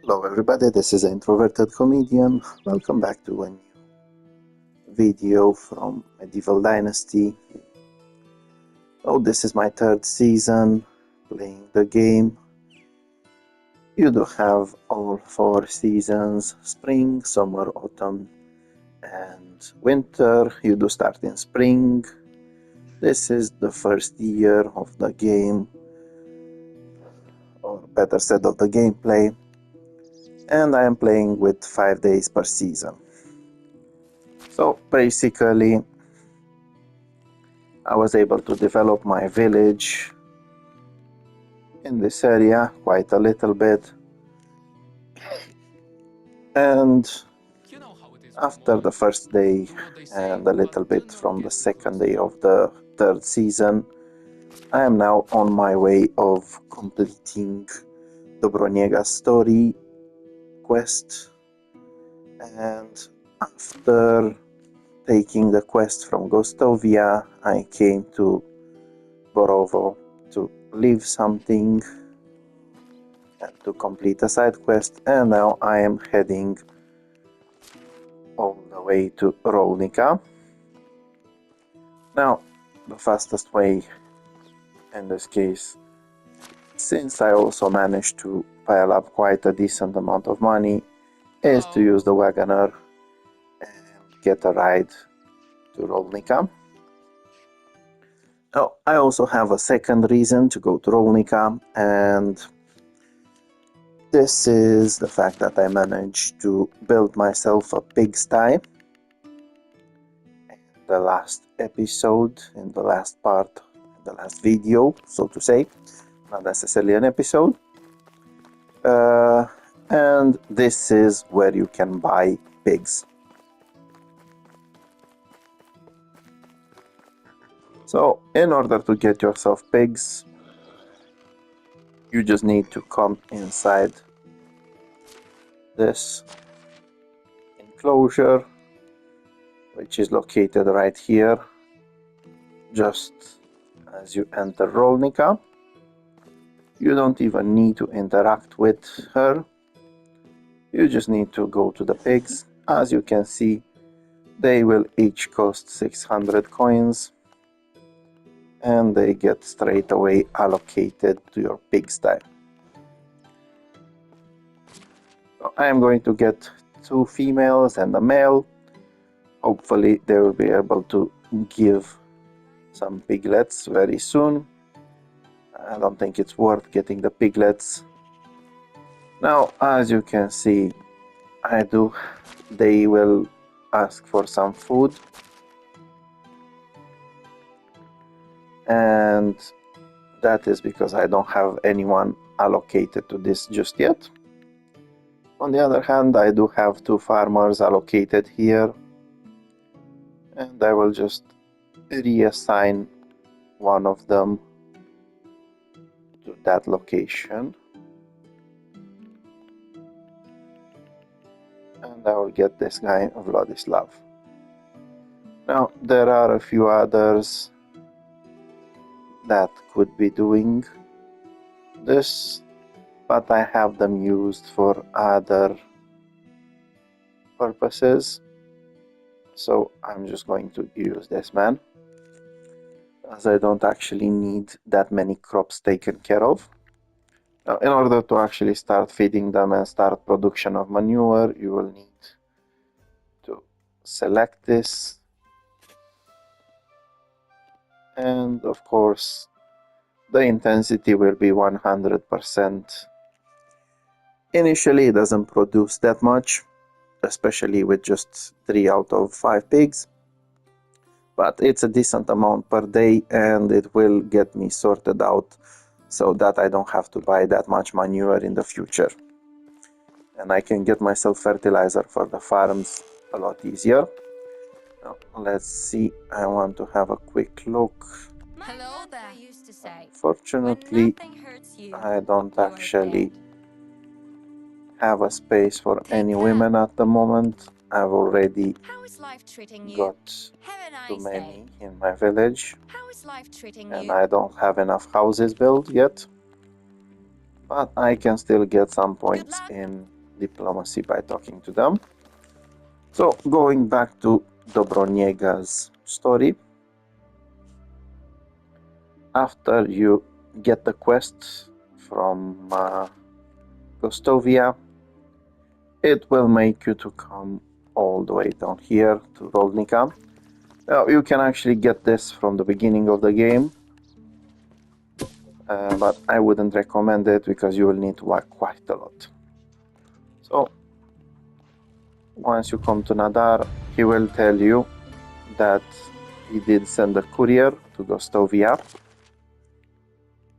Hello everybody, this is Introverted Comedian. Welcome back to a new video from Medieval Dynasty. Oh, this is my third season playing the game. You do have all four seasons: spring, summer, autumn, and winter. You do start in spring. This is the first year of the game, or better said, of the gameplay. And I am playing with 5 days per season. So basically, I was able to develop my village in this area quite a little bit, and after the first day and a little bit from the second day of the third season, I am now on my way of completing Dobroniaga's story quest. And after taking the quest from Gostovia, I came to Borovo to leave something and to complete a side quest, and now I am heading all the way to Rolnica. Now, the fastest way in this case, since I also managed to pile up quite a decent amount of money, is to use the wagoner and get a ride to Rolnica. Now, I also have a second reason to go to Rolnica, and this is the fact that I managed to build myself a pigsty. In the last episode, in the last part, in the last video, so to say, not necessarily an episode. And this is where you can buy pigs. So, in order to get yourself pigs, you just need to come inside this enclosure, which is located right here, just as you enter Rolnica. You don't even need to interact with her. You just need to go to the pigs. As you can see, they will each cost 600 coins, and they get straight away allocated to your pigsty. So I am going to get 2 females and a male. Hopefully they will be able to give some piglets very soon. I don't think it's worth getting the piglets. Now, as you can see, they will ask for some food, and that is because I don't have anyone allocated to this just yet. On the other hand, I do have 2 farmers allocated here, and I will just reassign one of them to that location, and I will get this guy Vladislav. Now, there are a few others that could be doing this, but I have them used for other purposes, so I'm just going to use this man, as I don't actually need that many crops taken care of. Now, in order to actually start feeding them and start production of manure, you will need to select this, and of course the intensity will be 100%. Initially it doesn't produce that much, especially with just 3 out of 5 pigs, but it's a decent amount per day, and it will get me sorted out so that I don't have to buy that much manure in the future, and I can get myself fertilizer for the farms a lot easier. Now, let's see, I want to have a quick look. Hello there. Used to say, Fortunately, when nothing hurts you, I don't you're actually dead. have a space for Take any care. women at the moment. I've already How is life treating you? got Have a too nice many day. in my village, How is life treating and you? I don't have enough houses built yet, but I can still get some Good points luck. in diplomacy by talking to them. So going back to Dobroniega's story, after you get the quest from Gostovia, it will make you to come all the way down here to Rolnica. Now you can actually get this from the beginning of the game, but I wouldn't recommend it because you will need to walk quite a lot. So once you come to Nadar, he will tell you that he did send a courier to Gostovia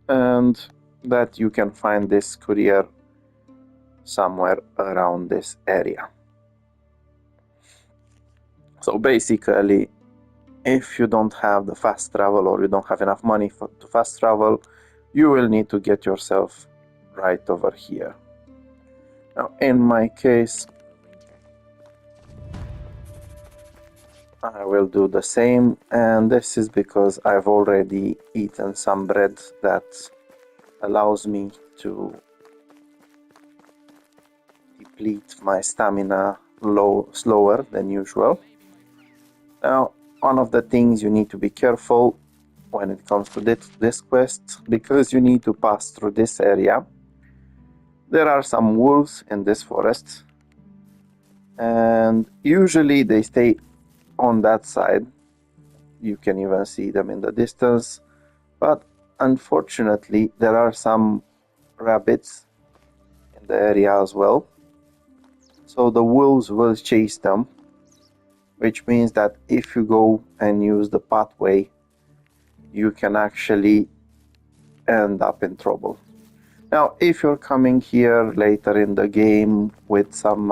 and that you can find this courier somewhere around this area. So basically, if you don't have the fast travel or you don't have enough money to fast travel, you will need to get yourself right over here. Now, in my case, I will do the same, and this is because I've already eaten some bread that allows me to deplete my stamina slower than usual. Now, one of the things you need to be careful when it comes to this quest, because you need to pass through this area. There are some wolves in this forest, and usually they stay on that side. You can even see them in the distance, but unfortunately there are some rabbits in the area as well. So the wolves will chase them, which means that if you go and use the pathway, you can actually end up in trouble. Now, if you're coming here later in the game with some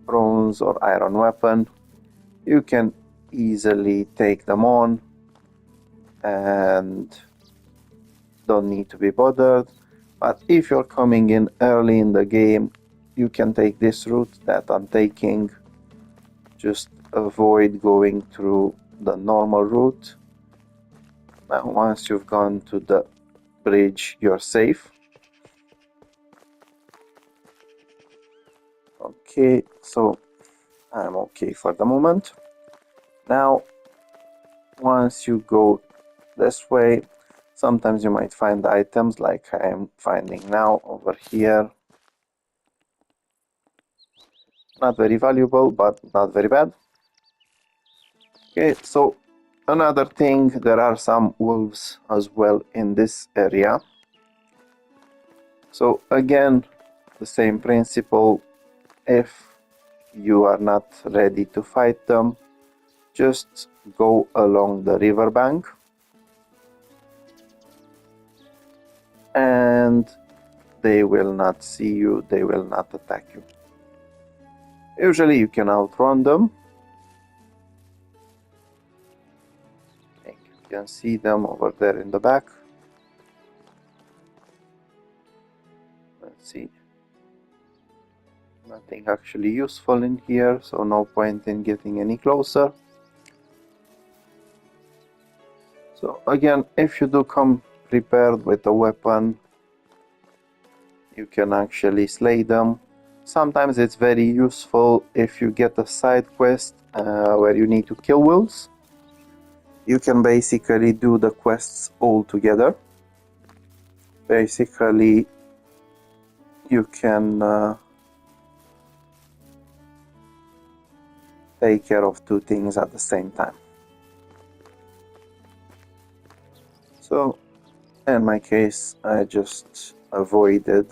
bronze or iron weapon, you can easily take them on and don't need to be bothered. But if you're coming in early in the game, you can take this route that I'm taking. Just avoid going through the normal route. Now, once you've gone to the bridge, you're safe. Okay, so I'm okay for the moment. Now, once you go this way, sometimes you might find items like I'm finding now over here. Not very valuable, but not very bad. Okay, so another thing, there are some wolves as well in this area. So again, the same principle. If you are not ready to fight them, just go along the riverbank and they will not see you, they will not attack you. Usually you can outrun them. You can see them over there in the back. Let's see. Nothing actually useful in here, so no point in getting any closer. So again, if you do come prepared with a weapon, you can actually slay them. Sometimes it's very useful if you get a side quest where you need to kill wolves. You can basically do the quests all together. Basically, you can take care of two things at the same time. So, in my case, I just avoided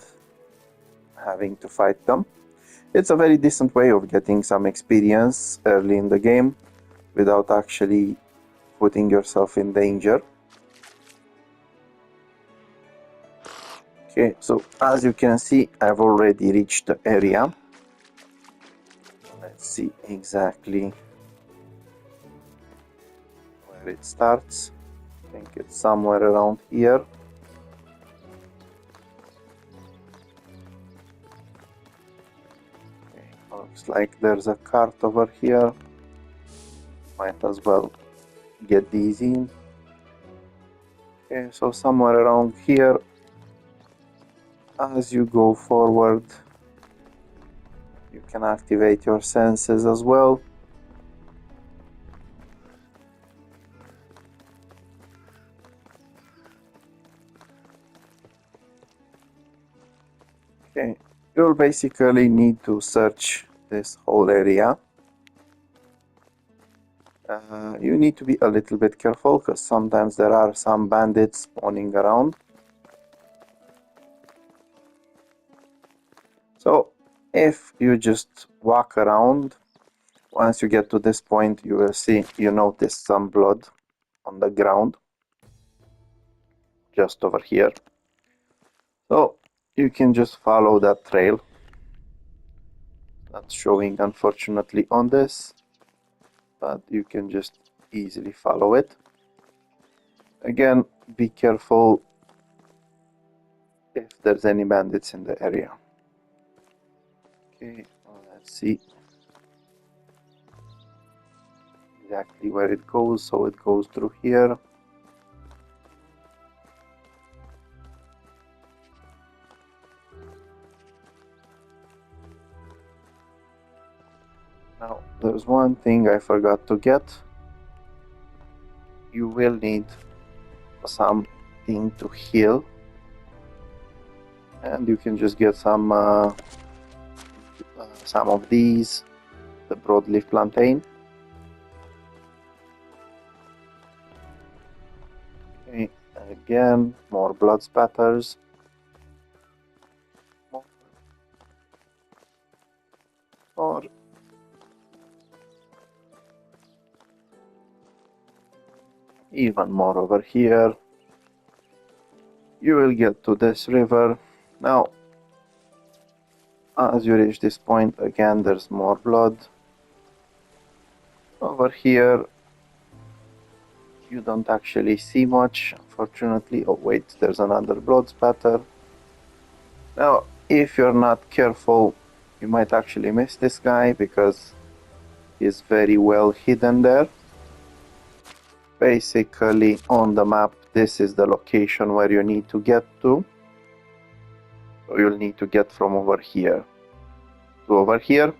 having to fight them. It's a very decent way of getting some experience early in the game without actually putting yourself in danger. Okay, so as you can see, I've already reached the area. Let's see exactly where it starts. I think it's somewhere around here. Okay, looks like there's a cart over here. Might as well get these in. Okay, so somewhere around here, as you go forward, You can activate your senses as well. Okay, you'll basically need to search this whole area. You need to be a little bit careful because sometimes there are some bandits spawning around. So if you just walk around, once you get to this point, you will see, you notice some blood on the ground just over here. So you can just follow that trail. Not showing unfortunately on this, but you can just easily follow it. Again, be careful if there's any bandits in the area. Okay, well, let's see exactly where it goes. So it goes through here. Now, there's one thing I forgot to get. You will need something to heal, and you can just get some of these, the broadleaf plantain. Okay, again, more blood spatters. More. Even more over here. You will get to this river. Now, as you reach this point, again, there's more blood. Over here, you don't actually see much, unfortunately. Oh wait, there's another blood spatter. Now, if you're not careful, you might actually miss this guy because he's very well hidden there. Basically, on the map, this is the location where you need to get to. So you'll need to get from over here to over here,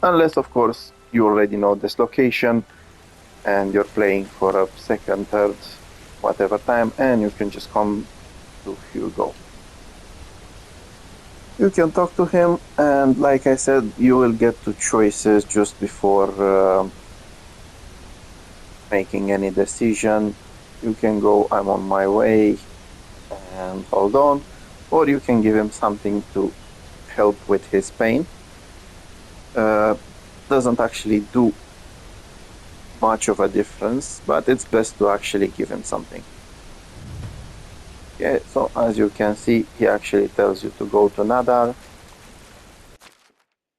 unless of course you already know this location and you're playing for a second, third, whatever time, and you can just come to Hugo. You can talk to him, and like I said, you will get to choices just before making any decision. You can go, I'm on my way, and hold on, or you can give him something to help with his pain. Doesn't actually do much of a difference, but it's best to actually give him something. Okay, so as you can see, he actually tells you to go to Nadar.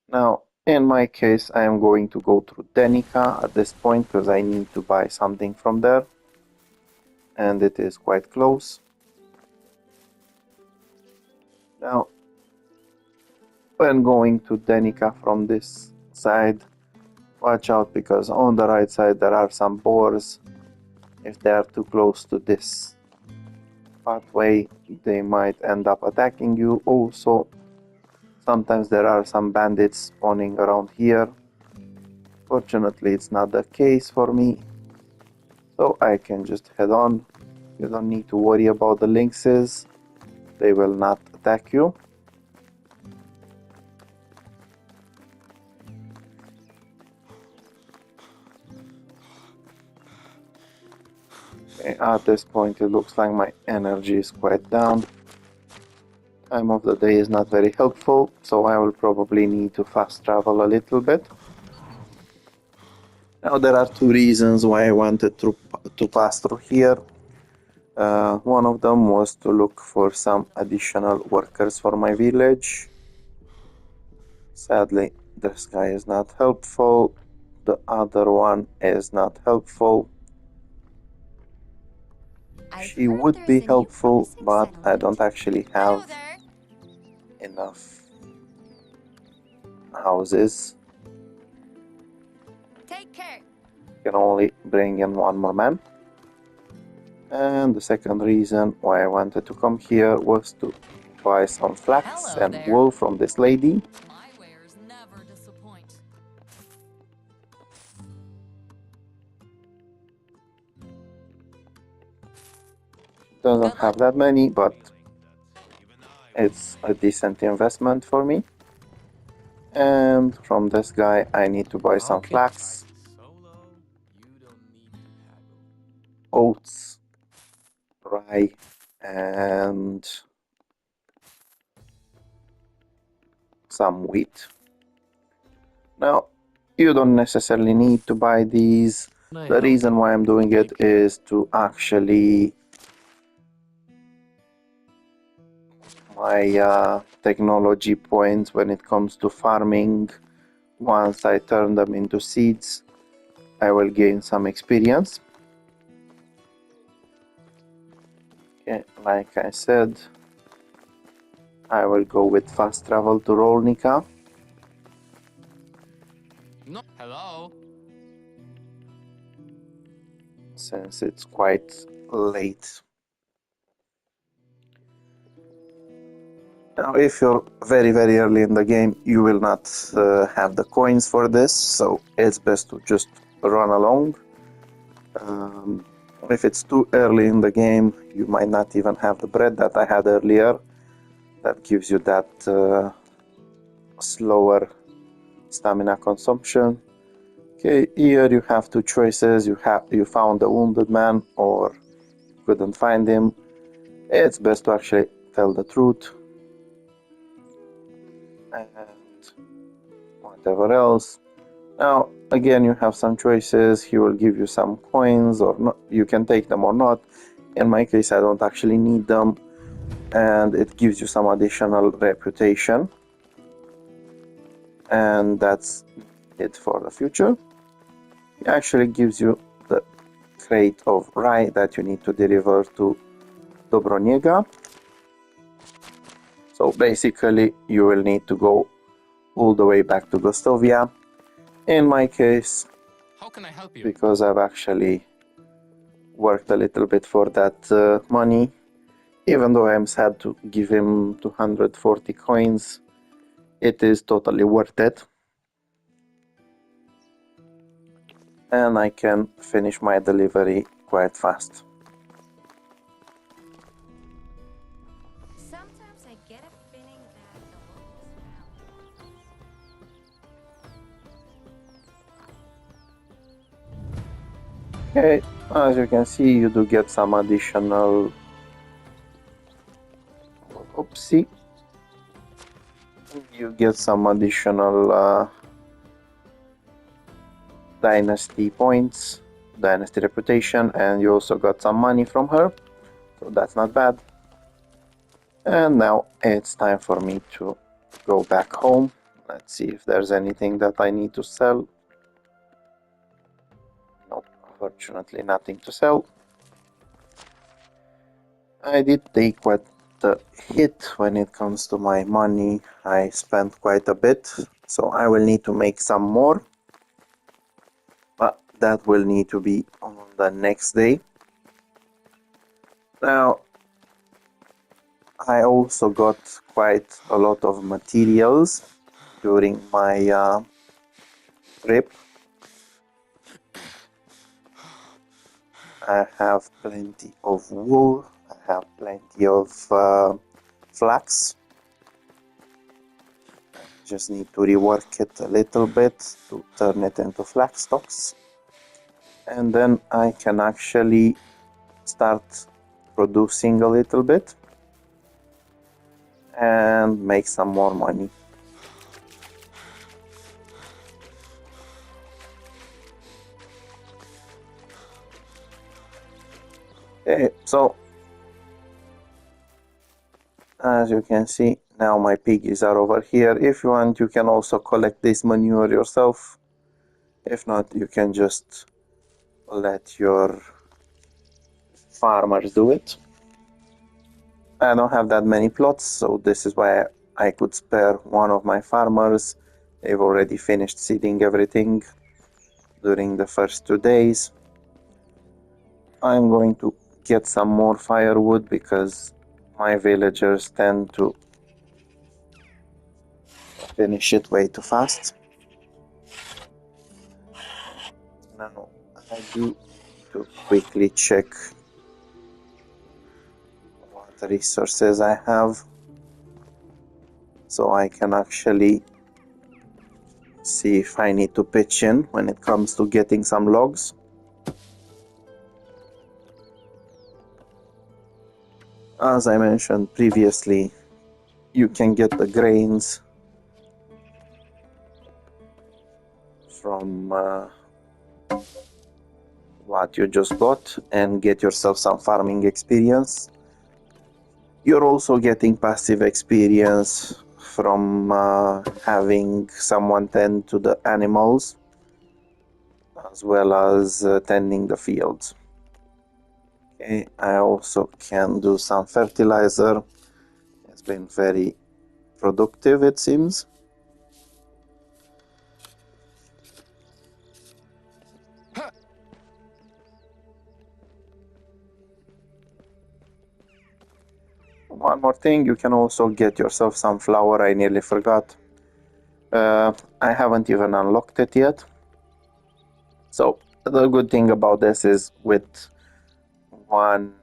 Now, in my case, I am going to go through Denica at this point because I need to buy something from there, and it is quite close. Now, when going to Denica from this side, watch out because on the right side there are some boars. If they are too close to this pathway, they might end up attacking you. Also, sometimes there are some bandits spawning around here. Fortunately, it's not the case for me, so I can just head on. You don't need to worry about the lynxes. They will not attack you. Okay, at this point it looks like my energy is quite down. Time of the day is not very helpful, so I will probably need to fast travel a little bit. Now there are two reasons why I wanted to pass through here. One of them was to look for some additional workers for my village. Sadly, this guy is not helpful. The other one is not helpful. She would be helpful, but I don't actually have enough houses. Take care. Can only bring in one more man. And the second reason why I wanted to come here was to buy some flax and wool from this lady. Doesn't have that many, but it's a decent investment for me. And from this guy, I need to buy some flax, oats, rye, and some wheat. Now, you don't necessarily need to buy these. The reason why I'm doing it is to actually my technology points when it comes to farming. Once I turn them into seeds, I will gain some experience. Okay, like I said, I will go with fast travel to Rolnica. Hello? Since it's quite late. Now, if you're very early in the game, you will not have the coins for this, so it's best to just run along. If it's too early in the game, you might not even have the bread that I had earlier. That gives you that slower stamina consumption. Okay, here you have two choices. You found a wounded man or couldn't find him. It's best to actually tell the truth. And whatever else. Now, again, you have some choices. He will give you some coins or not. You can take them or not. In my case, I don't actually need them. And it gives you some additional reputation. And that's it for the future. It actually gives you the crate of rye that you need to deliver to Dobroniega. So basically, you will need to go all the way back to Gostovia. In my case, How can I help you? because I've actually worked a little bit for that money, even though I'm sad to give him 240 coins, it is totally worth it. And I can finish my delivery quite fast. Sometimes I get a feeling that the locals Okay, as you can see, you do get some additional... Oopsie. You get some additional dynasty points, dynasty reputation, and you also got some money from her, so that's not bad. And now it's time for me to go back home. Let's see if there's anything that I need to sell. Nope, unfortunately nothing to sell. I did take quite a hit when it comes to my money. I spent quite a bit, so I will need to make some more. But that will need to be on the next day. Now, I also got quite a lot of materials during my trip. I have plenty of wool, I have plenty of flax. I just need to rework it a little bit to turn it into flax stocks. And then I can actually start producing a little bit and make some more money. Okay, so as you can see, now my piggies are over here. If you want, you can also collect this manure yourself. If not, you can just let your farmers do it. I don't have that many plots, so this is why I could spare one of my farmers. They've already finished seeding everything during the first 2 days. I'm going to get some more firewood because my villagers tend to finish it way too fast. Now I do need to quickly check resources I have, so I can actually see if I need to pitch in when it comes to getting some logs. As I mentioned previously, you can get the grains from what you just got and get yourself some farming experience. You're also getting passive experience from having someone tend to the animals as well as tending the fields. Okay, I also can do some fertilizer. It's been very productive, it seems. One more thing, you can also get yourself some flour. I nearly forgot. I haven't even unlocked it yet. So the good thing about this is with one,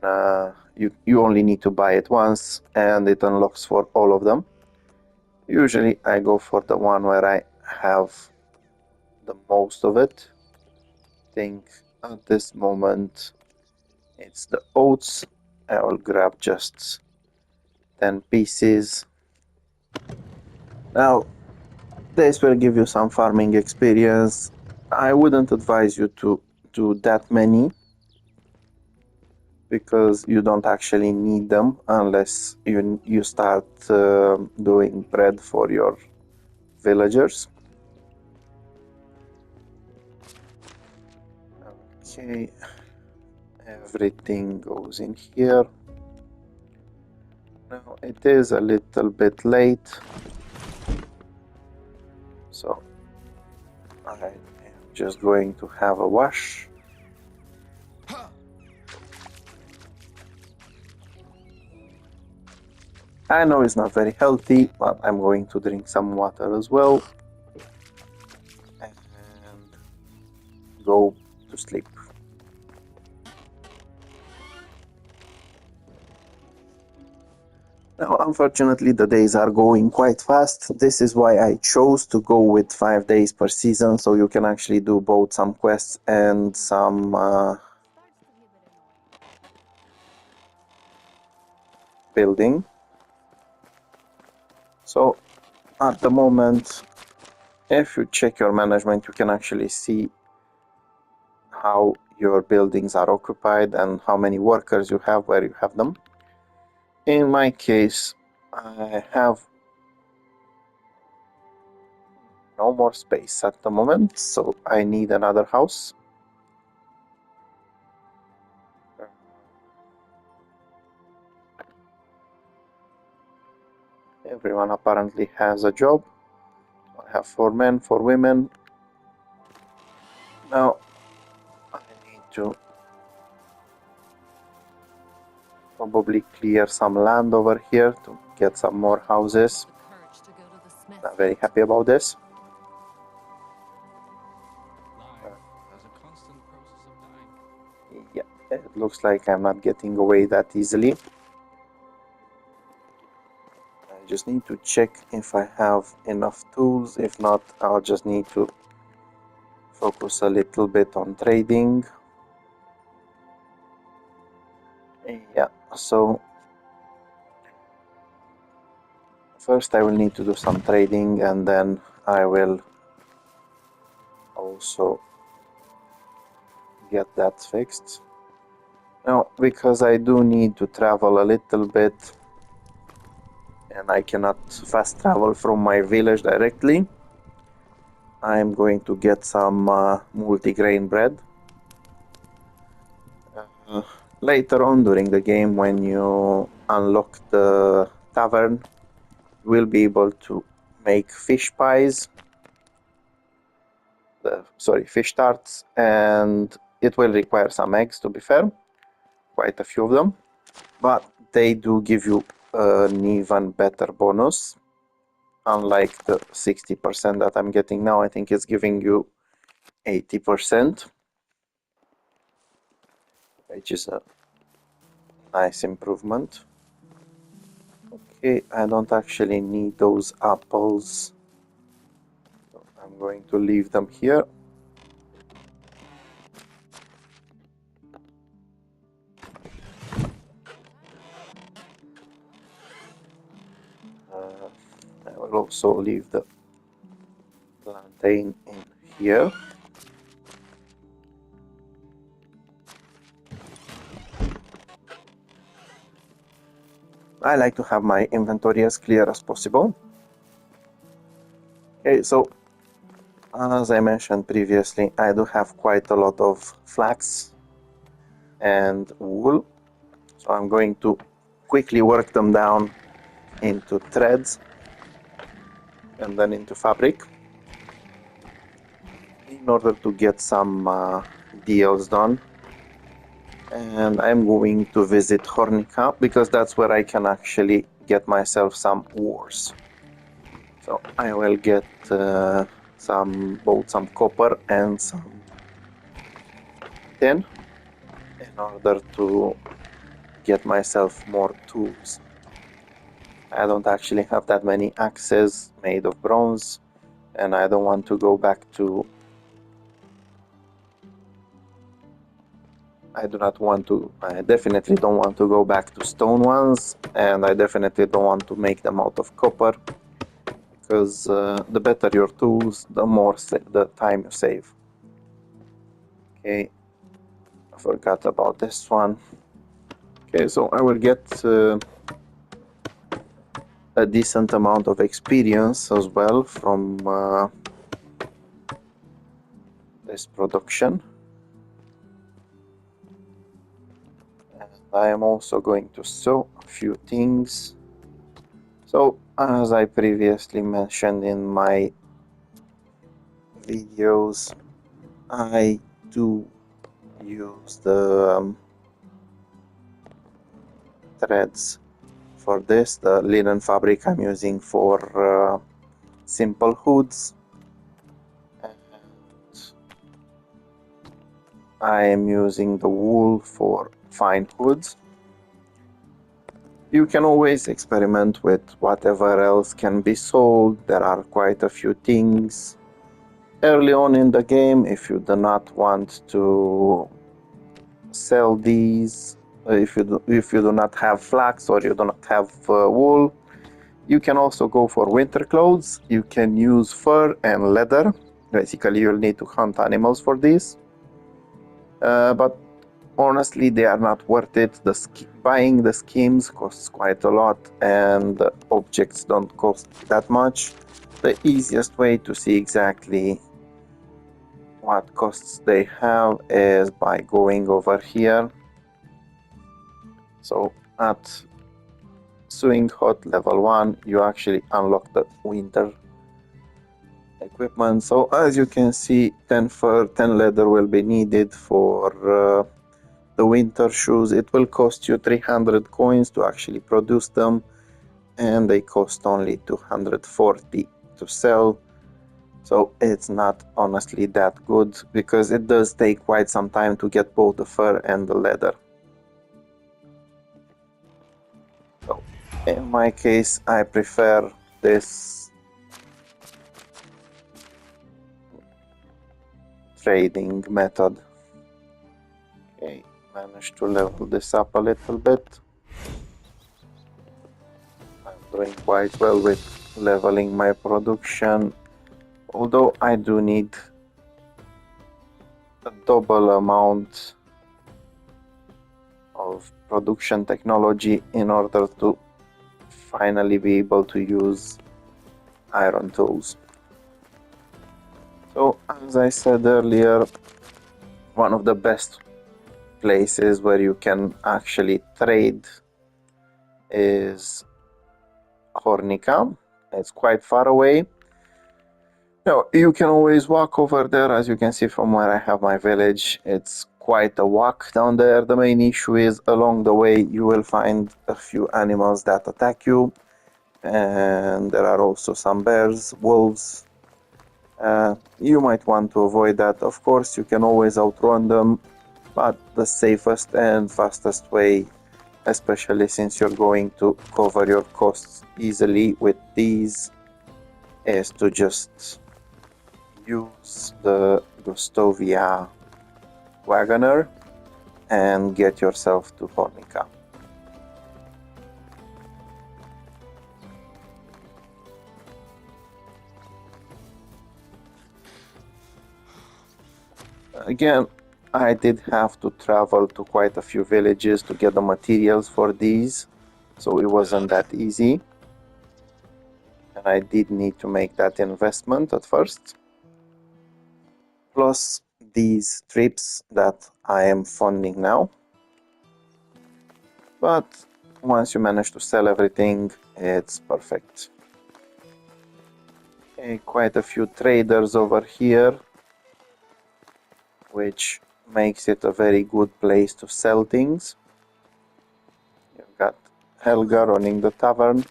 you only need to buy it once and it unlocks for all of them. Usually I go for the one where I have the most of it. I think at this moment it's the oats. I will grab just 10 pieces. Now this will give you some farming experience. I wouldn't advise you to do that many because you don't actually need them unless you start doing bread for your villagers. Okay, everything goes in here. Now it is a little bit late, so I am just going to have a wash. I know it's not very healthy, but I'm going to drink some water as well and go to sleep. Now, unfortunately, the days are going quite fast. This is why I chose to go with 5 days per season, so you can actually do both some quests and some building. So, at the moment, if you check your management, you can actually see how your buildings are occupied and how many workers you have, where you have them. In my case, I have no more space at the moment, so I need another house. Everyone apparently has a job. I have 4 men, 4 women. Now I need to probably clear some land over here to get some more houses. Not very happy about this. Yeah, it looks like I'm not getting away that easily. I just need to check if I have enough tools. If not, I'll just need to focus a little bit on trading. Yeah, so first I will need to do some trading and then I will also get that fixed. Now, because I do need to travel a little bit and I cannot fast travel from my village directly, I'm going to get some multi-grain bread. Later on during the game, when you unlock the tavern, you will be able to make fish pies, fish tarts, and it will require some eggs, to be fair, quite a few of them, but they do give you an even better bonus. Unlike the 60% that I'm getting now, I think it's giving you 80%, which is a nice improvement. Okay, I don't actually need those apples. So I'm going to leave them here. I will also leave the plantain in here. I like to have my inventory as clear as possible. Okay, so as I mentioned previously, I do have quite a lot of flax and wool. So I'm going to quickly work them down into threads and then into fabric in order to get some deals done. And I'm going to visit Hornica because that's where I can actually get myself some ores. So I will get both some copper and some tin in order to get myself more tools. I don't actually have that many axes made of bronze, and I don't want to go back to... I definitely don't want to go back to stone ones, and I definitely don't want to make them out of copper, because the better your tools, the more the time you save. Okay, I forgot about this one. Okay, so I will get a decent amount of experience as well from this production. And I am also going to sew a few things. So, as I previously mentioned in my videos, I do use the threads for this. The linen fabric I'm using for simple hoods, and I am using the wool for fine hoods. You can always experiment with whatever else can be sold. There are quite a few things early on in the game. If you do not want to sell these, if you do not have flax or you do not have wool, you can also go for winter clothes. You can use fur and leather. Basically, you'll need to hunt animals for these, but honestly, they are not worth it. Buying the schemes costs quite a lot, and the objects don't cost that much. The easiest way to see exactly what costs they have is by going over here. So at Sewing Hut level 1, you actually unlock the winter equipment. So as you can see, 10 fur, 10 leather will be needed for the winter shoes. It will cost you 300 coins to actually produce them, and they cost only 240 to sell. So it's not honestly that good, because it does take quite some time to get both the fur and the leather. So in my case, I prefer this trading method. Okay, managed to level this up a little bit. I'm doing quite well with leveling my production, although I do need a double amount of production technology in order to finally be able to use iron tools. So as I said earlier, one of the best places where you can actually trade is Hornica. It's quite far away. Now, you can always walk over there. As you can see from where I have my village, it's quite a walk down there. The main issue is along the way you will find a few animals that attack you, and there are also some bears, wolves. You might want to avoid that. Of course, you can always outrun them, but the safest and fastest way especially since you're going to cover your costs easily with these, is to just use the Gustovia Wagoner and get yourself to Hornica. Again, I did have to travel to quite a few villages to get the materials for these, so it wasn't that easy. And I did need to make that investment at first. Plus these trips that I am funding now. But once you manage to sell everything, it's perfect. Okay, quite a few traders over here, which makes it a very good place to sell things. You've got Helga running the tavern.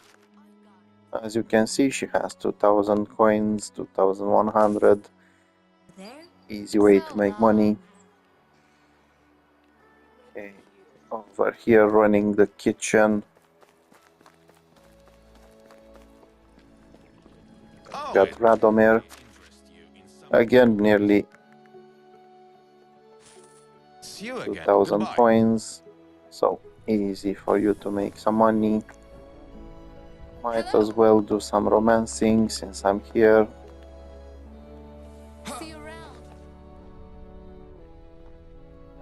As you can see, she has 2000 coins, 2100. There? Easy way to make money. Okay, over here running the kitchen. Got Radomir. Again, nearly 2000 coins. So easy for you to make some money. Might as well do some romancing since I'm here. See you around.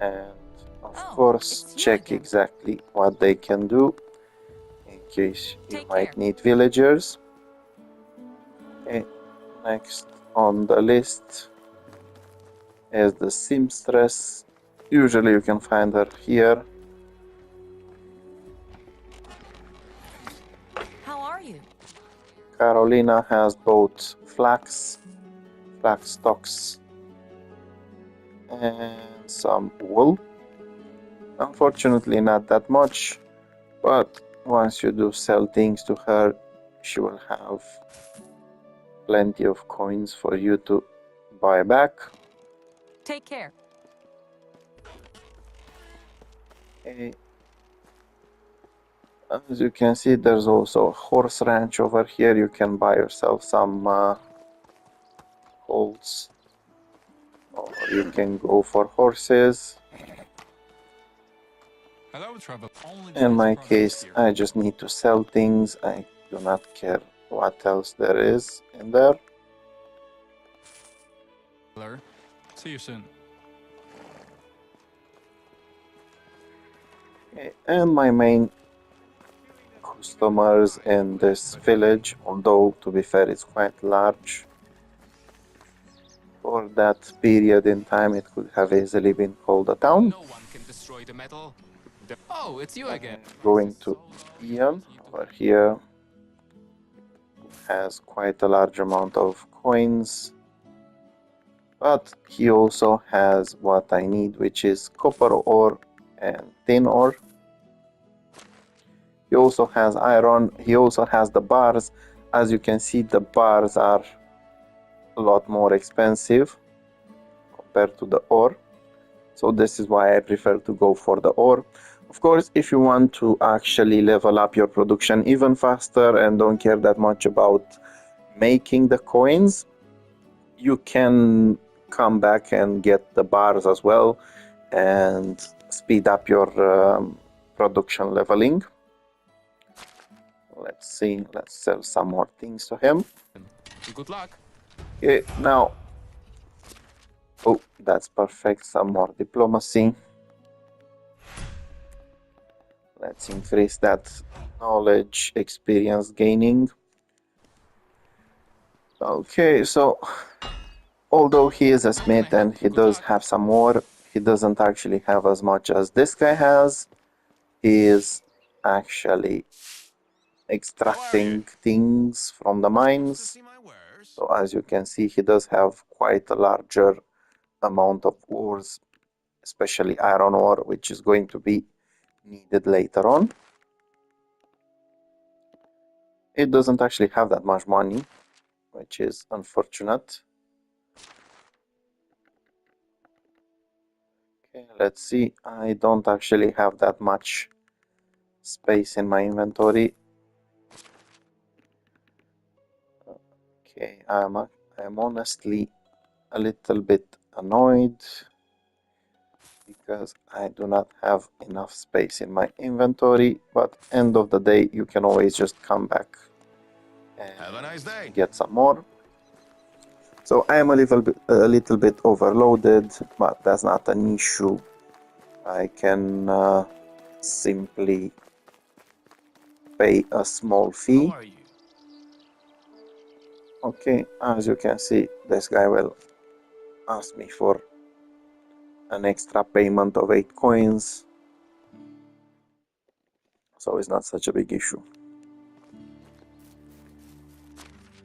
And of Oh, course it's you check again. exactly what they can do in case you Take might care. need villagers. Okay, next on the list is the seamstress. Usually you can find her here. How are you? Carolina has both flax stocks, and some wool. Unfortunately not that much, but once you do sell things to her, she will have plenty of coins for you to buy back. Take care. Okay. As you can see, there's also a horse ranch over here. You can buy yourself some colts, or you can go for horses. Hello, travel. Only the In best my products case, here. I just need to sell things. I do not care what else there is in there. See you soon. Okay, and my main customers in this village, although to be fair it's quite large, for that period in time it could have easily been called a town. No one can destroy the metal. Oh, it's you again. Going to Ian over here, who has quite a large amount of coins, but he also has what I need, which is copper ore and tin ore. He also has iron. He also has the bars. As you can see, the bars are a lot more expensive compared to the ore. So this is why I prefer to go for the ore. Of course, if you want to actually level up your production even faster and don't care that much about making the coins, you can come back and get the bars as well and speed up your production leveling. Let's see, let's sell some more things to him. Good luck. Okay, now, oh, that's perfect, some more diplomacy. Let's increase that knowledge, experience gaining. Okay, so although he is a smith and he does have some more, he doesn't actually have as much as this guy has. He is actually extracting things from the mines. So as you can see, he does have quite a larger amount of ores, especially iron ore, which is going to be needed later on. It doesn't actually have that much money, which is unfortunate. Okay, let's see. I don't actually have that much space in my inventory. Okay, I'm honestly a little bit annoyed because I do not have enough space in my inventory, but end of the day you can always just come back and Have a nice day. get some more. So I am a little bit overloaded, but that's not an issue. I can simply pay a small How fee. are you? Okay, as you can see, this guy will ask me for an extra payment of 8 coins, so it's not such a big issue.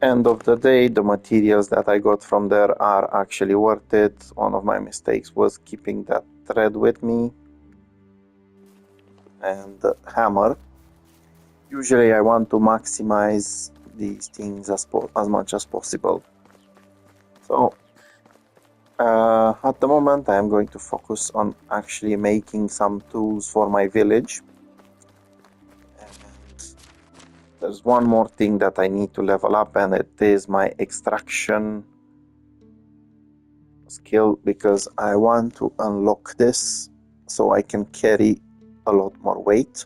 End of the day, the materials that I got from there are actually worth it. One of my mistakes was keeping that thread with me and the hammer. Usually I want to maximize these things as much as possible. So at the moment I am going to focus on actually making some tools for my village. There's one more thing that I need to level up, and it is my extraction skill, because I want to unlock this so I can carry a lot more weight.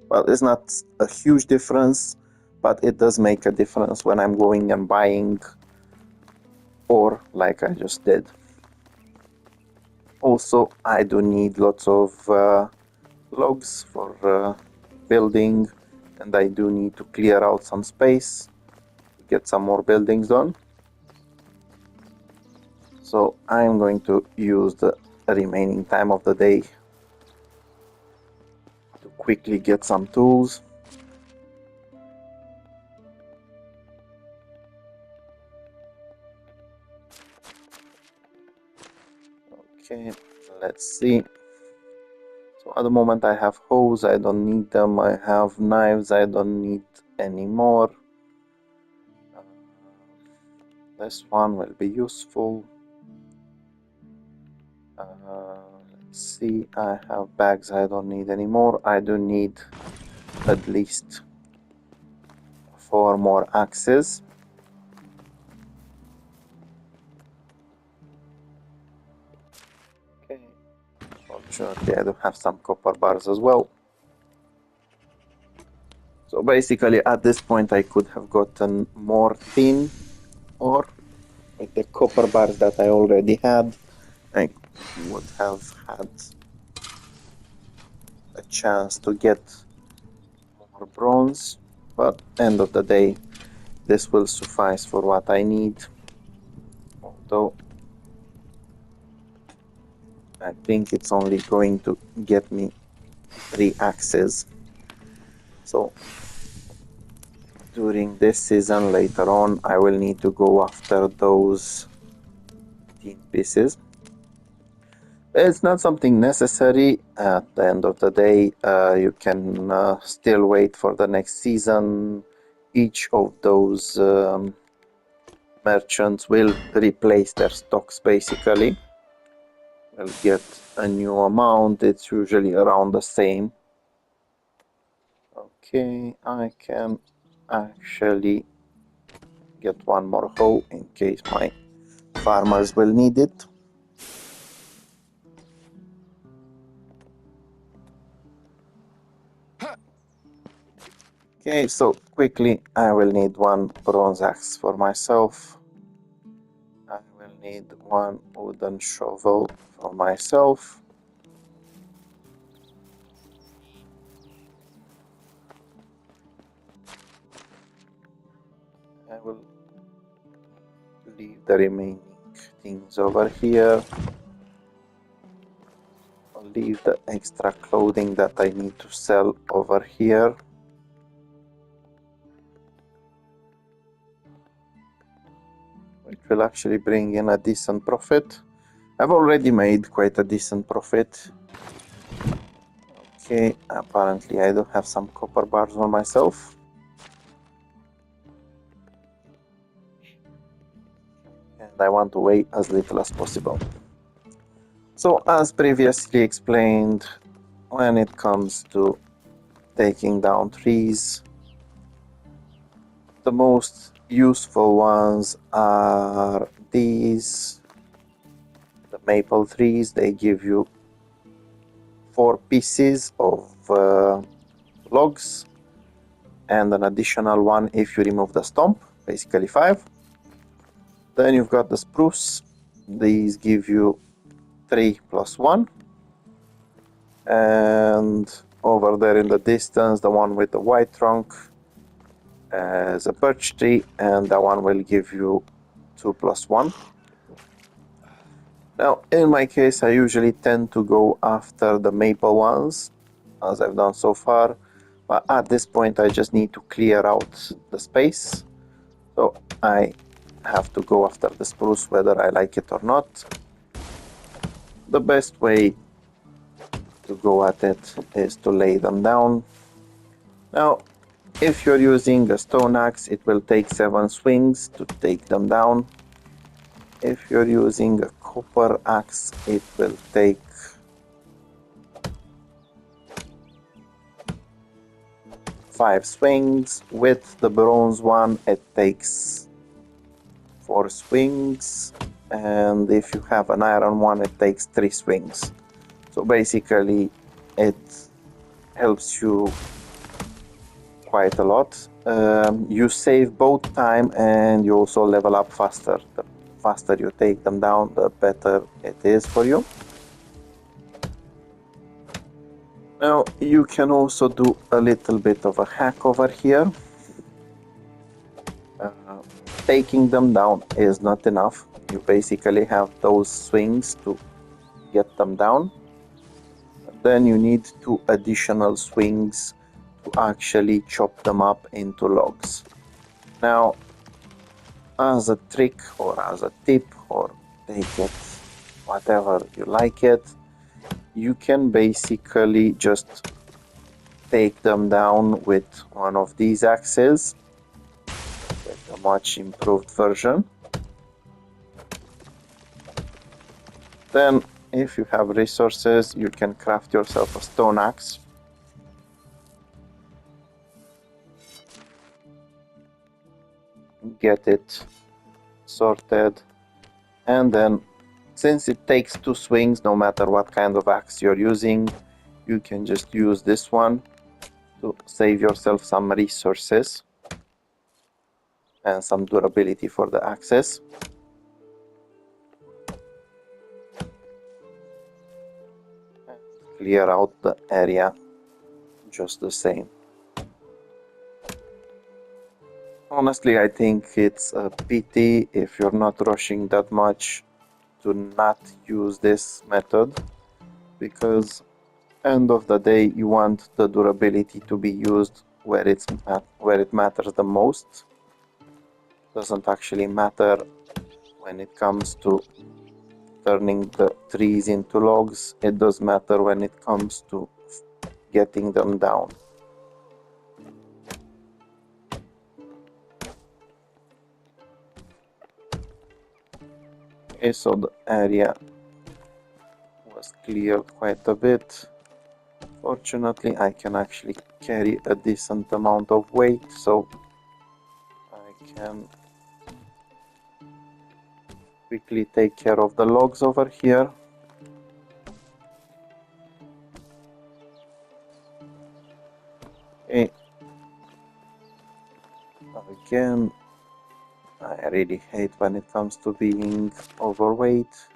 Well, it's not a huge difference, but it does make a difference when I'm going and buying ore like I just did. Also, I do need lots of logs for building, and I do need to clear out some space to get some more buildings done. So I'm going to use the remaining time of the day to quickly get some tools. Okay, let's see. So at the moment I have hoes, I don't need them. I have knives, I don't need any more. This one will be useful. Let's see, I have bags, I don't need anymore. I do need at least 4 more axes. Okay, fortunately I do have some copper bars as well. So basically at this point I could have gotten more tin ore with the copper bars that I already had. I would have had a chance to get more bronze, but end of the day this will suffice for what I need, although I think it's only going to get me 3 axes. So during this season later on I will need to go after those tin pieces. It's not something necessary. At the end of the day, you can still wait for the next season. Each of those merchants will replace their stocks basically. Will get a new amount. It's usually around the same. Okay, I can actually get one more hoe in case my farmers will need it. Okay, so quickly I will need one bronze axe for myself. I will need one wooden shovel for myself. I will leave the remaining things over here. I'll leave the extra clothing that I need to sell over here. Which will actually bring in a decent profit. I've already made quite a decent profit. Okay, apparently I do have some copper bars on myself. And I want to weigh as little as possible. So as previously explained, when it comes to taking down trees. The most useful ones are these, the maple trees. They give you 4 pieces of logs and an additional one if you remove the stump, basically 5. Then you've got the spruce. These give you 3 plus 1. And over there in the distance, the one with the white trunk is a birch tree, and that one will give you 2 plus 1. Now, in my case, I usually tend to go after the maple ones, as I've done so far. But at this point, I just need to clear out the space. So I have to go after the spruce whether I like it or not. The best way to go at it is to lay them down. Now, if you're using a stone axe, it will take 7 swings to take them down. If you're using a copper axe, it will take 5 swings. With the bronze one, it takes 4 swings. And if you have an iron one, it takes 3 swings. So basically, it helps you quite a lot. You save both time and you also level up faster. The faster you take them down, the better it is for you. Now you can also do a little bit of a hack over here. Taking them down is not enough. You basically have those swings to get them down. Then you need 2 additional swings to actually chop them up into logs. Now, as a trick or as a tip, or take it whatever you like it, you can basically just take them down with one of these axes, with a much improved version. Then, if you have resources, you can craft yourself a stone axe. Get it sorted, and then since it takes 2 swings no matter what kind of axe you're using, you can just use this one to save yourself some resources and some durability for the axes. And clear out the area just the same. Honestly, I think it's a pity if you're not rushing that much to not use this method, because end of the day you want the durability to be used where it matters the most. Doesn't actually matter when it comes to turning the trees into logs. It does matter when it comes to getting them down. Okay, so the area was cleared quite a bit. Fortunately, I can actually carry a decent amount of weight, so I can quickly take care of the logs over here. Okay. Again, I really hate when it comes to being overweight,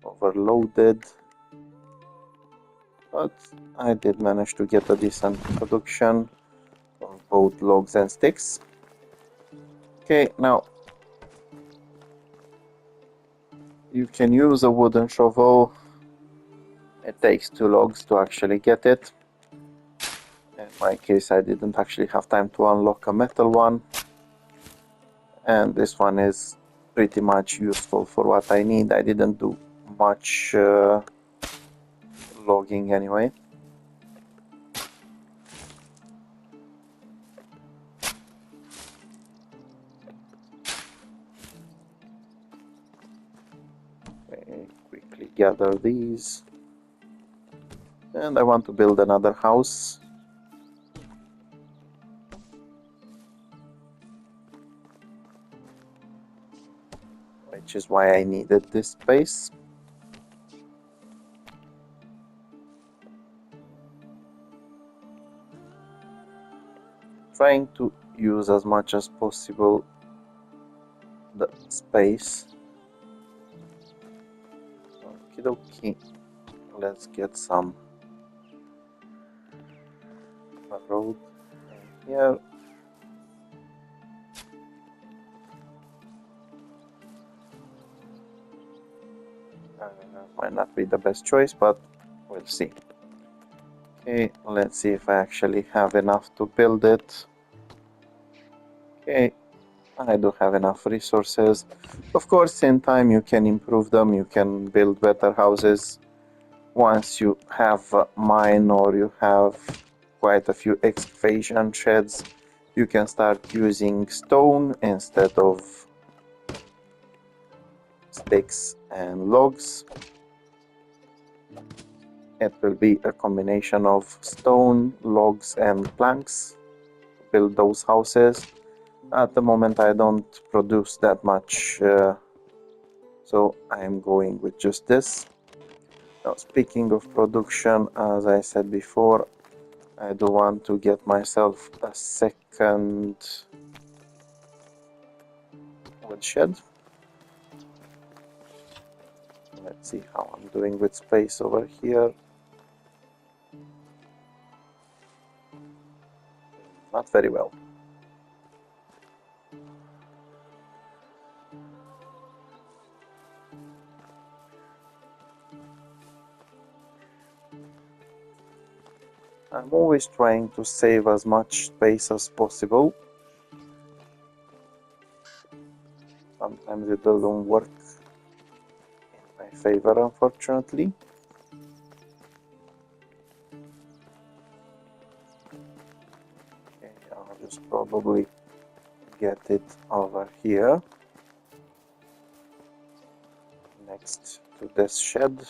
overloaded, but I did manage to get a decent production of both logs and sticks. Okay, now you can use a wooden shovel. It takes 2 logs to actually get it. In my case, I didn't actually have time to unlock a metal one, and this one is pretty much useful for what I need. I didn't do much logging anyway. Okay, quickly gather these, and I want to build another house. which is why I needed this space. Trying to use as much as possible the space. Okie dokie. Let's get some road in here. Might not be the best choice, but we'll see. Okay, let's see if I actually have enough to build it. Okay, I do have enough resources. Of course, in time you can improve them, you can build better houses. Once you have a mine or you have quite a few excavation sheds, you can start using stone instead of sticks and logs. It will be a combination of stone, logs and planks to build those houses. At the moment I don't produce that much, so I am going with just this. Now, speaking of production, as I said before, I do want to get myself a second woodshed. Let's see how I'm doing with space over here. Not very well. I'm always trying to save as much space as possible. Sometimes it doesn't work in my favor, unfortunately. Okay, I'll just probably get it over here next to this shed.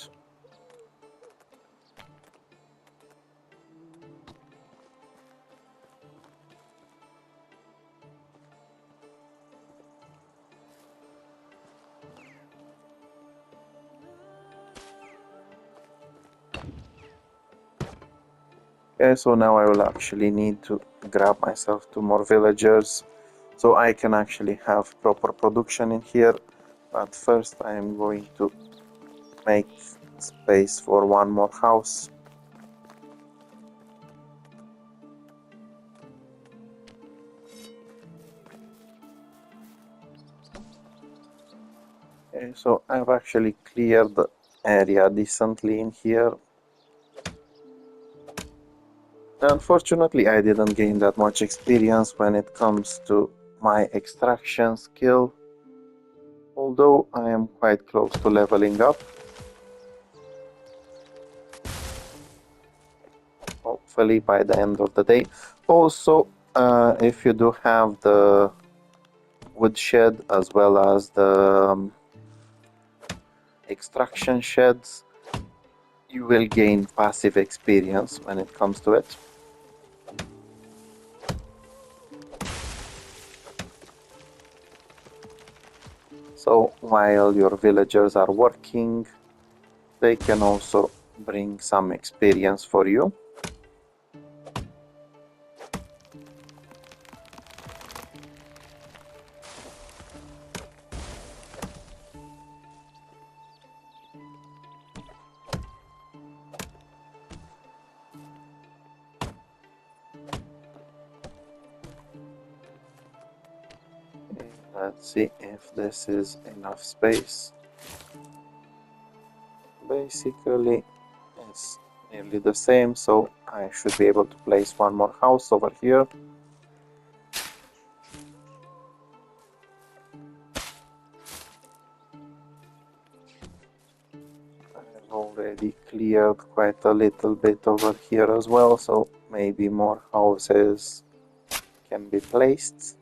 Okay, so now I will actually need to grab myself 2 more villagers so I can actually have proper production in here. But first I am going to make space for 1 more house. Okay, so I've actually cleared the area decently in here. Unfortunately, I didn't gain that much experience when it comes to my extraction skill, although I am quite close to leveling up. Hopefully by the end of the day. Also, if you do have the woodshed as well as the extraction sheds, you will gain passive experience when it comes to it. So while your villagers are working, they can also bring some experience for you. Let's see if this is enough space. Basically, it's nearly the same, so I should be able to place 1 more house over here. I've already cleared quite a little bit over here as well, so maybe more houses can be placed.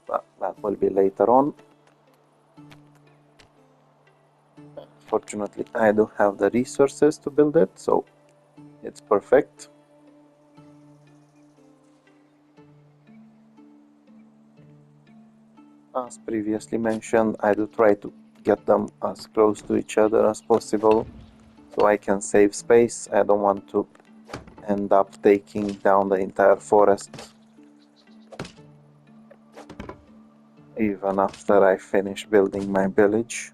But that will be later on. Fortunately, I do have the resources to build it, so it's perfect. as previously mentioned, I do try to get them as close to each other as possible so I can save space. I don't want to end up taking down the entire forest even after I finish building my village.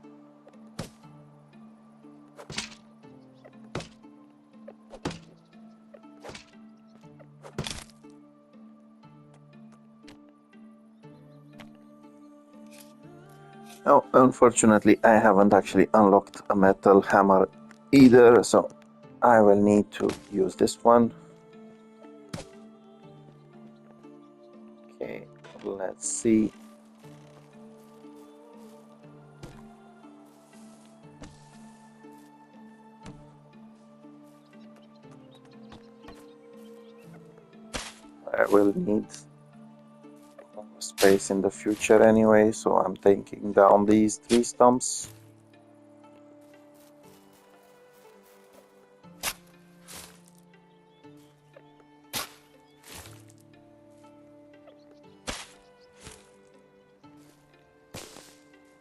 Now, unfortunately, I haven't actually unlocked a metal hammer either, so I will need to use this one. Okay, let's see. I will need more space in the future anyway, so I'm taking down these tree stumps.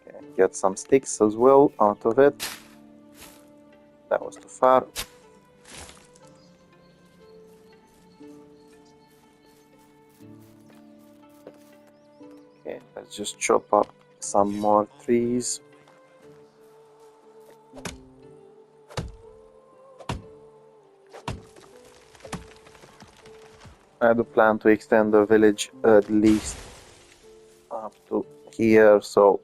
Okay, get some sticks as well out of it. That was too far. Okay, let's just chop up some more trees. I do plan to extend the village at least up to here, so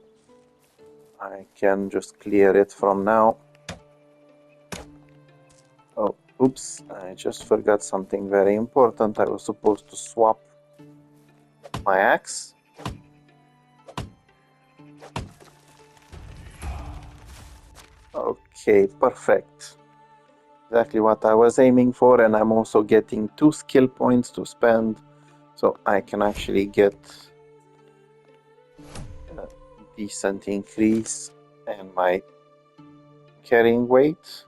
I can just clear it from now. Oh, oops, I just forgot something very important. I was supposed to swap my axe. Okay, perfect. Exactly what I was aiming for, and I'm also getting 2 skill points to spend, so I can actually get a decent increase in my carrying weight.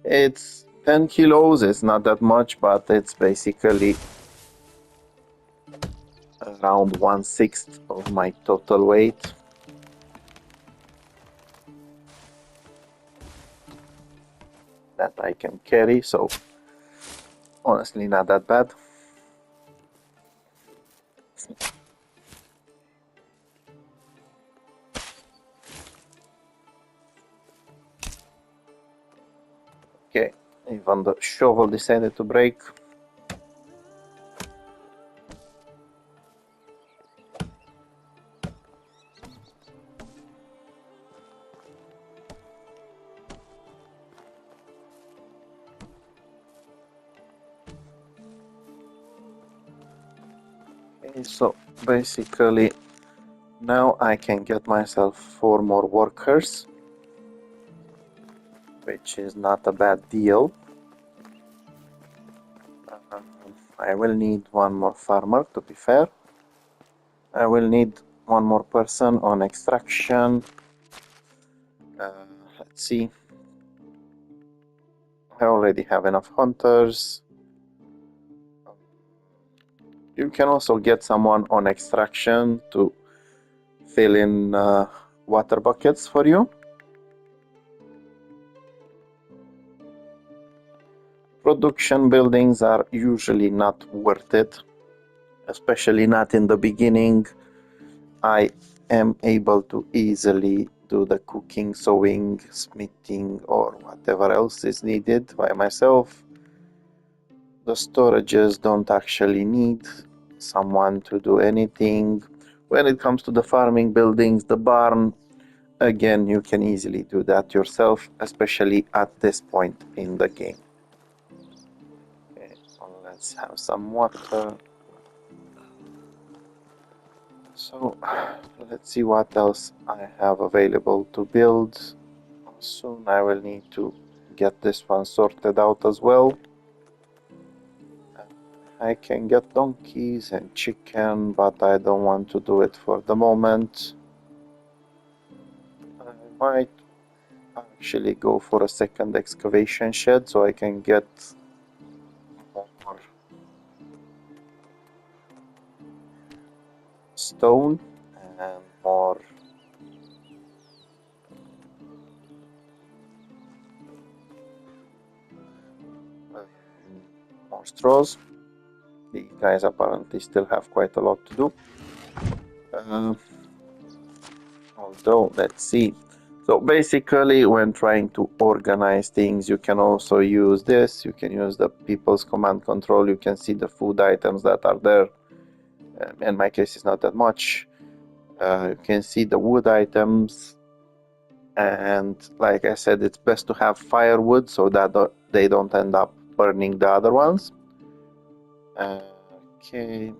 It's 10 kilos, it's not that much, but it's basically around 1/6 of my total weight. That I can carry, so honestly not that bad. Okay, even the shovel decided to break. Okay, so basically now I can get myself 4 more workers, which is not a bad deal. I will need 1 more farmer, to be fair. I will need 1 more person on extraction. Let's see. I already have enough hunters. You can also get someone on extraction to fill in water buckets for you. Production buildings are usually not worth it, especially not in the beginning. I am able to easily do the cooking, sewing, smithing, or whatever else is needed by myself. The storages don't actually need someone to do anything. When it comes to the farming buildings, the barn, again, you can easily do that yourself, especially at this point in the game. Okay, so let's have some water. So let's see what else I have available to build. Soon I will need to get this one sorted out as well. I can get donkeys and chicken, but I don't want to do it for the moment. I might actually go for a second excavation shed so I can get more stone and more more straws. These guys apparently still have quite a lot to do. Although, let's see. So basically, when trying to organize things, you can also use this. You can use the people's command control. You can see the food items that are there. In my case, it's not that much. You can see the wood items. And like I said, it's best to have firewood so that they don't end up burning the other ones. Okay.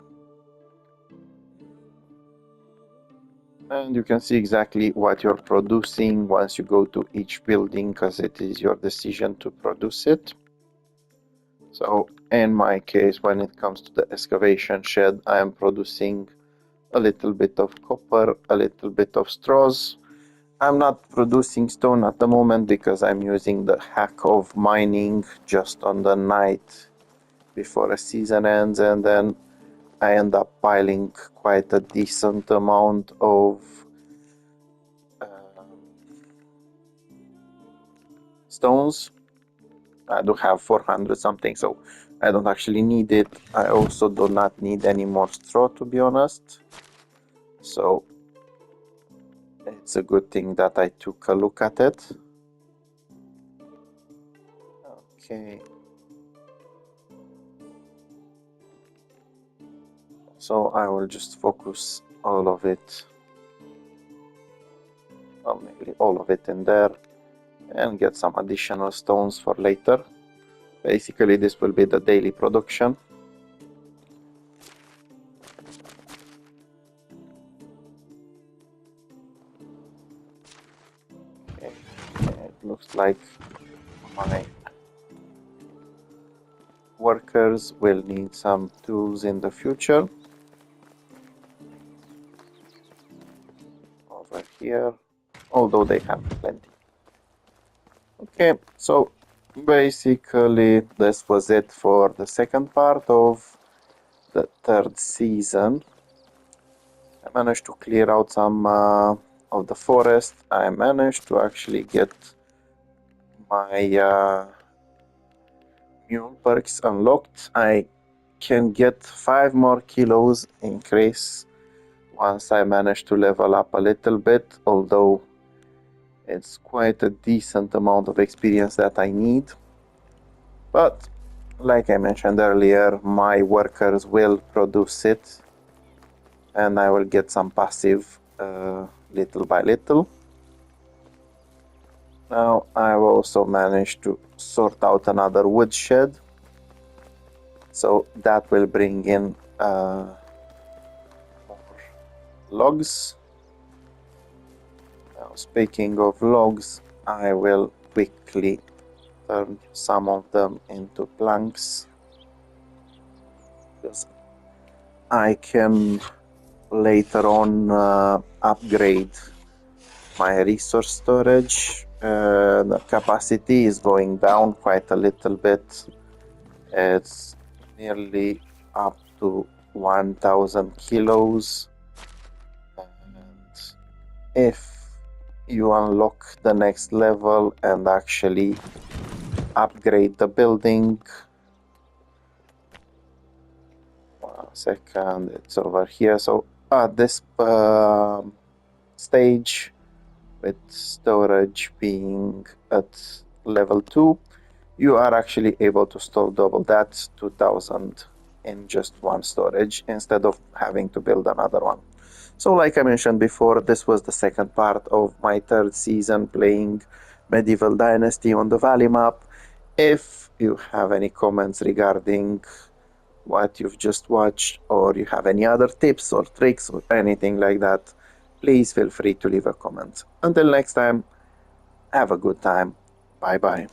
And you can see exactly what you're producing once you go to each building, because it is your decision to produce it. So in my case, when it comes to the excavation shed, I am producing a little bit of copper, a little bit of straws. I'm not producing stone at the moment because I'm using the hack of mining just on the night before a season ends, and then I end up piling quite a decent amount of stones. I do have 400 something, so I don't actually need it. I also do not need any more straw, to be honest. So it's a good thing that I took a look at it. Okay. So I will just focus all of it, well, maybe all of it in there, and get some additional stones for later. Basically, this will be the daily production. Okay. It looks like my workers will need some tools in the future. Over here, although they have plenty. Okay, so basically this was it for the second part of the third season. I managed to clear out some of the forest. I managed to actually get my mule perks unlocked. I can get 5 more kilos increase once I manage to level up a little bit, although it's quite a decent amount of experience that I need. But like I mentioned earlier, my workers will produce it, and I will get some passive little by little. Now I've also managed to sort out another woodshed, so that will bring in more logs. Now, speaking of logs, I will quickly turn some of them into planks, because I can later on upgrade my resource storage. The capacity is going down quite a little bit. It's nearly up to 1000 kilos, and if you unlock the next level and actually upgrade the building, 1 second, it's over here. So at this stage, with storage being at level 2, you are actually able to store double that, 2000 in just one storage, instead of having to build another one. So like I mentioned before, this was the second part of my third season playing Medieval Dynasty on the Valley map. If you have any comments regarding what you've just watched, or you have any other tips or tricks or anything like that, please feel free to leave a comment. Until next time, have a good time. Bye bye.